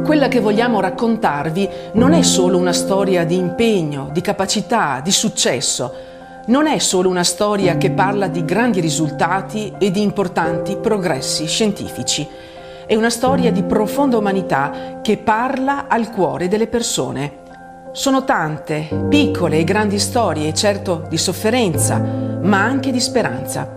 Quella che vogliamo raccontarvi non è solo una storia di impegno, di capacità, di successo. Non è solo una storia che parla di grandi risultati e di importanti progressi scientifici. È una storia di profonda umanità che parla al cuore delle persone. Sono tante, piccole e grandi storie, certo di sofferenza, ma anche di speranza.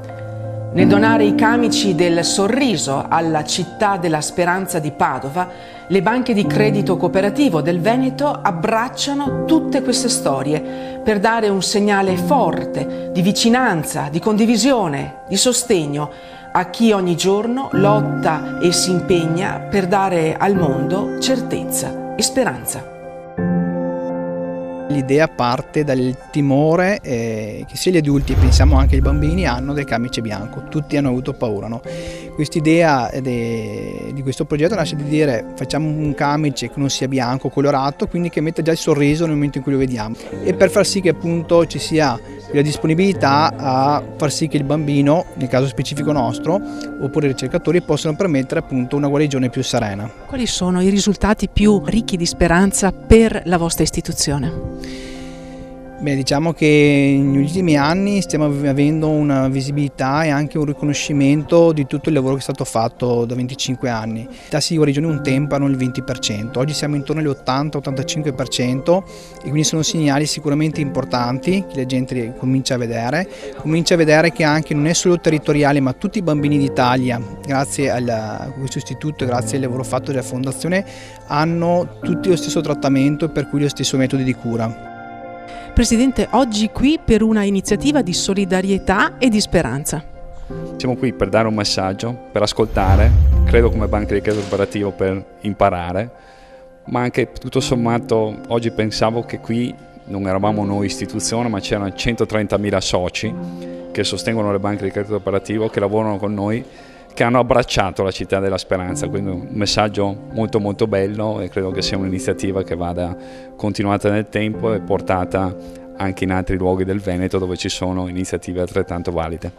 Nel donare i camici del sorriso alla città della speranza di Padova, le banche di credito cooperativo del Veneto abbracciano tutte queste storie per dare un segnale forte di vicinanza, di condivisione, di sostegno a chi ogni giorno lotta e si impegna per dare al mondo certezza e speranza. L'idea parte dal timore che sia gli adulti, pensiamo anche ai bambini, hanno del camice bianco. Tutti hanno avuto paura, no? Quest'idea di questo progetto nasce di dire facciamo un camice che non sia bianco, colorato, quindi che metta già il sorriso nel momento in cui lo vediamo, e per far sì che appunto ci sia la disponibilità a far sì che il bambino, nel caso specifico nostro, oppure i ricercatori, possano permettere appunto una guarigione più serena. Quali sono i risultati più ricchi di speranza per la vostra istituzione? Beh, diciamo che negli ultimi anni stiamo avendo una visibilità e anche un riconoscimento di tutto il lavoro che è stato fatto da 25 anni. I tassi di guarigione un tempo erano il 20%, oggi siamo intorno all'80-85% e quindi sono segnali sicuramente importanti che la gente comincia a vedere che anche non è solo territoriale, ma tutti i bambini d'Italia, grazie a questo istituto, grazie al lavoro fatto dalla Fondazione, hanno tutti lo stesso trattamento e per cui lo stesso metodo di cura. Presidente, oggi qui per una iniziativa di solidarietà e di speranza. Siamo qui per dare un messaggio, per ascoltare, credo come banca di credito cooperativo per imparare, ma anche tutto sommato oggi pensavo che qui non eravamo noi istituzione, ma c'erano 130.000 soci che sostengono le banche di credito cooperativo, che lavorano con noi, che hanno abbracciato la città della speranza, quindi un messaggio molto molto bello e credo che sia un'iniziativa che vada continuata nel tempo e portata anche in altri luoghi del Veneto dove ci sono iniziative altrettanto valide.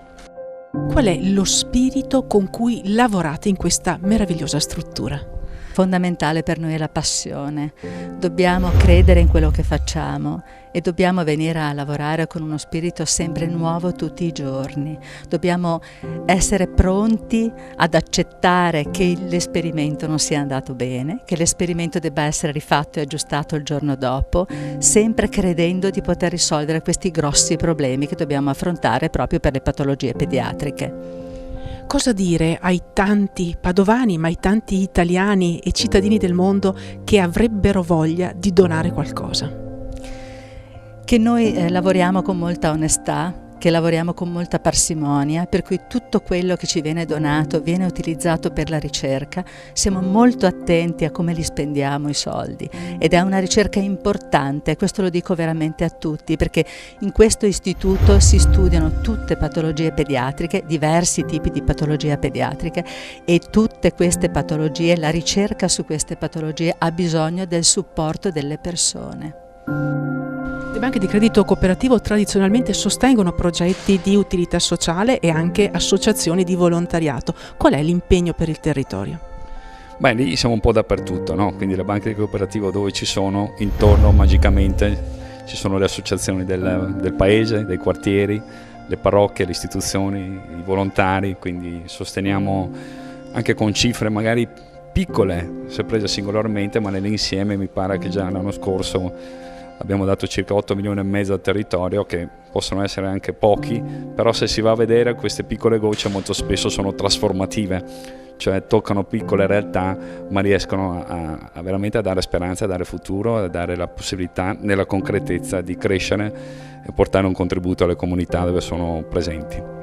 Qual è lo spirito con cui lavorate in questa meravigliosa struttura? Fondamentale per noi è la passione, dobbiamo credere in quello che facciamo e dobbiamo venire a lavorare con uno spirito sempre nuovo tutti i giorni, dobbiamo essere pronti ad accettare che l'esperimento non sia andato bene, che l'esperimento debba essere rifatto e aggiustato il giorno dopo, sempre credendo di poter risolvere questi grossi problemi che dobbiamo affrontare proprio per le patologie pediatriche. Cosa dire ai tanti padovani, ma ai tanti italiani e cittadini del mondo che avrebbero voglia di donare qualcosa? Che noi lavoriamo con molta onestà, che lavoriamo con molta parsimonia, per cui tutto quello che ci viene donato viene utilizzato per la ricerca, siamo molto attenti a come li spendiamo i soldi ed è una ricerca importante, questo lo dico veramente a tutti, perché in questo istituto si studiano tutte patologie pediatriche, diversi tipi di patologie pediatriche e tutte queste patologie, la ricerca su queste patologie ha bisogno del supporto delle persone. Le banche di credito cooperativo tradizionalmente sostengono progetti di utilità sociale e anche associazioni di volontariato. Qual è l'impegno per il territorio? Beh, lì siamo un po' dappertutto, no? Quindi le banche di cooperativo dove ci sono, intorno magicamente ci sono le associazioni del paese, dei quartieri, le parrocchie, le istituzioni, i volontari, quindi sosteniamo anche con cifre magari piccole, se prese singolarmente, ma nell'insieme mi pare che già l'anno scorso abbiamo dato circa 8 milioni e mezzo al territorio, che possono essere anche pochi, però se si va a vedere queste piccole gocce molto spesso sono trasformative, cioè toccano piccole realtà ma riescono a veramente a dare speranza, a dare futuro, a dare la possibilità nella concretezza di crescere e portare un contributo alle comunità dove sono presenti.